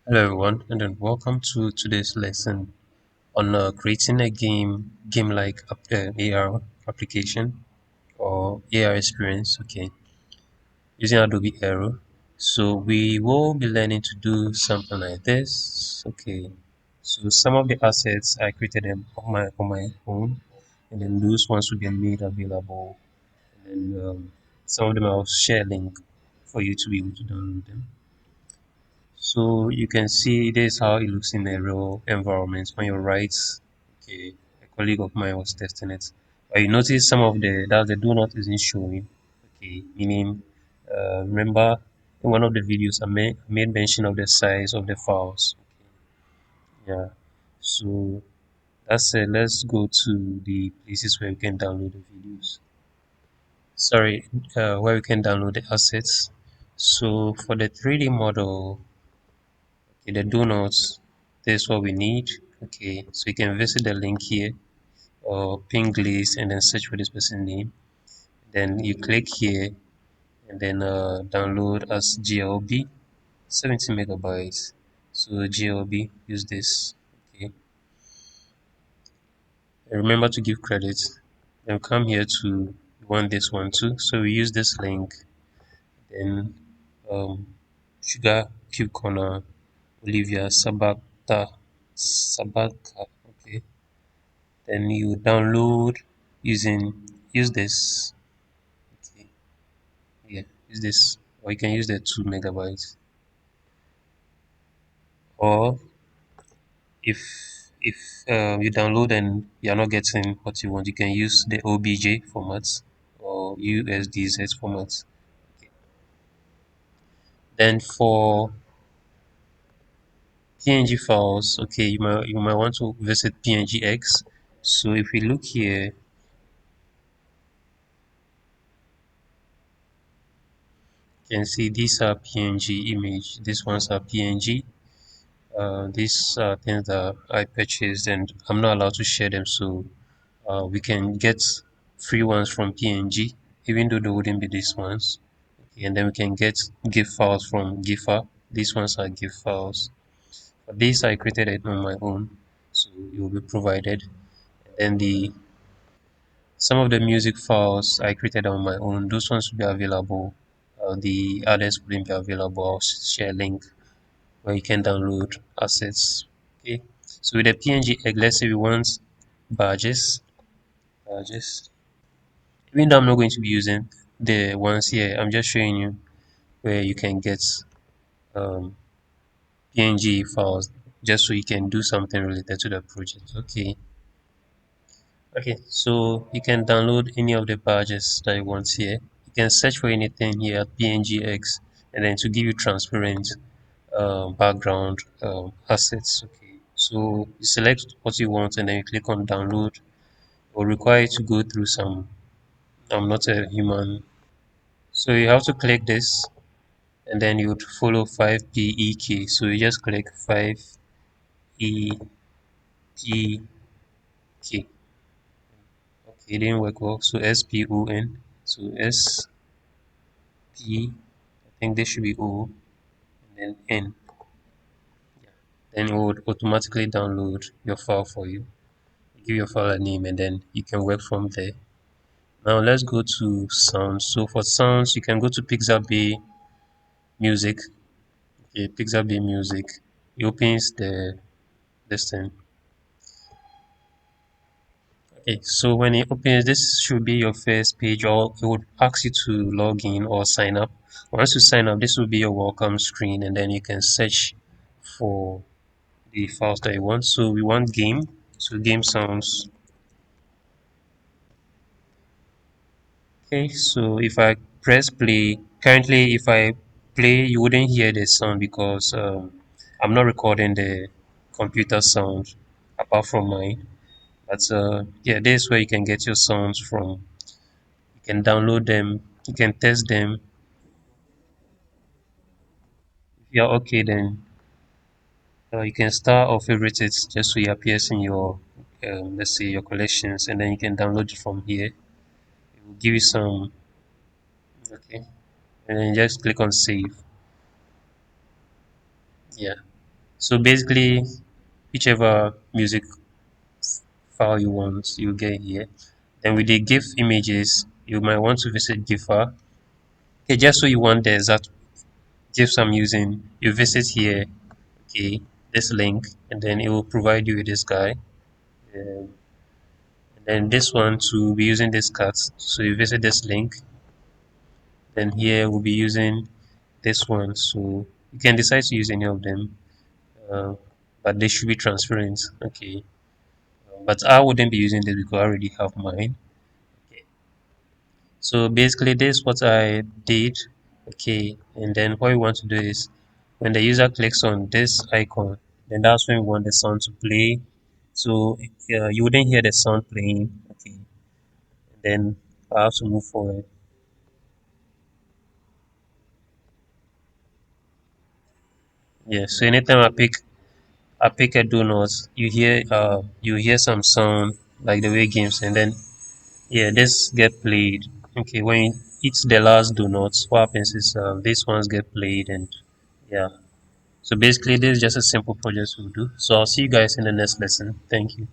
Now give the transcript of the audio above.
Hello everyone, and then welcome to today's lesson on creating a game-like AR application or AR experience. Okay, using Adobe Aero. So we will be learning to do something like this. Okay, so some of the assets I created them on my own, and then those ones will be made available. And then some of them I'll share link for you to be able to download them. So you can see this is how it looks in a real environment on your right. Okay, a colleague of mine was testing it. But you notice some of the do not isn't showing. Okay, meaning remember in one of the videos I made mention of the size of the files. Yeah. So that's it. Let's go to the places where you can download the videos. Sorry, where you can download the assets. So for the 3D model, okay, the donuts, this is what we need. Okay, so you can visit the link here or ping list and then search for this person name. Then you click here and then download as GLB, 70 megabytes. So GLB, use this. Okay, and remember to give credit. Then come here to you want this one too. So we use this link. Then um, sugar cube corner, Olivia Sabaka. Okay, then you download using use this. Okay, yeah, use this, or you can use the 2 megabytes. Or if you download and you're not getting what you want, you can use the OBJ format or USDZ format. Okay. Then for PNG files, okay, you might want to visit PNGX. So if we look here, you can see these are PNG image. These ones are PNG. These are things that I purchased and I'm not allowed to share them. So we can get free ones from PNG, even though they wouldn't be these ones. Okay, and then we can get GIF files from GIFA. These ones are GIF files. But these I created it on my own, so it will be provided. And then the some of the music files I created on my own, those ones will be available. The others wouldn't be available. I'll share a link where you can download assets. Okay, so with the PNG egg, let's say we want badges. Even though I'm not going to be using the ones here, I'm just showing you where you can get um, PNG files just so you can do something related to the project. Okay, so you can download any of the badges that you want here. You can search for anything here at PNGX and then to give you transparent background assets. Okay, so you select what you want and then you click on download. It will require you to go through some. I'm not a human, so you have to click this and then you would follow 5PEK. So you just click 5EPK. Okay, it didn't work well. So SPON. So SP, I think this should be O, and then N. Then it would automatically download your file for you. Give your file a name and then you can work from there. Now let's go to sounds. So for sounds, you can go to Pixabay Music. Okay, Pixabay Music. It opens the this thing. Okay, so when it opens, this should be your first page, or it would ask you to log in or sign up. Once you sign up, this will be your welcome screen, and then you can search for the files that you want. So we want game, so game sounds. Okay, so if I press play, currently if I play, you wouldn't hear the sound because I'm not recording the computer sound apart from mine. But yeah, this is where you can get your sounds from. You can download them, you can test them. If you're okay, then you can start or favorite it just so it appears in your, let's say, your collections, and then you can download it from here. It will give you some, okay, and then just click on save. Yeah. So basically, whichever music file you want, you get here. Then with the GIF images, you might want to visit GIFer. Okay, just so you want the exact GIFs I'm using, you visit here, okay, this link, and then it will provide you with this guy. Um, and then this one to be using this cut. So you visit this link, then here we'll be using this one. So you can decide to use any of them, uh, but they should be transparent. Okay, but I wouldn't be using this because I already have mine. Okay. So basically, this is what I did. Okay, and then what we want to do is when the user clicks on this icon, then that's when we want the sound to play. So you wouldn't hear the sound playing. Okay, and then I have to move forward. Yeah. So anytime I pick a donut, you hear some sound like the way games, and then yeah, this get played. Okay, when you eat the last donuts, what happens is these ones get played, and yeah. So basically, this is just a simple project we'll do. So I'll see you guys in the next lesson. Thank you.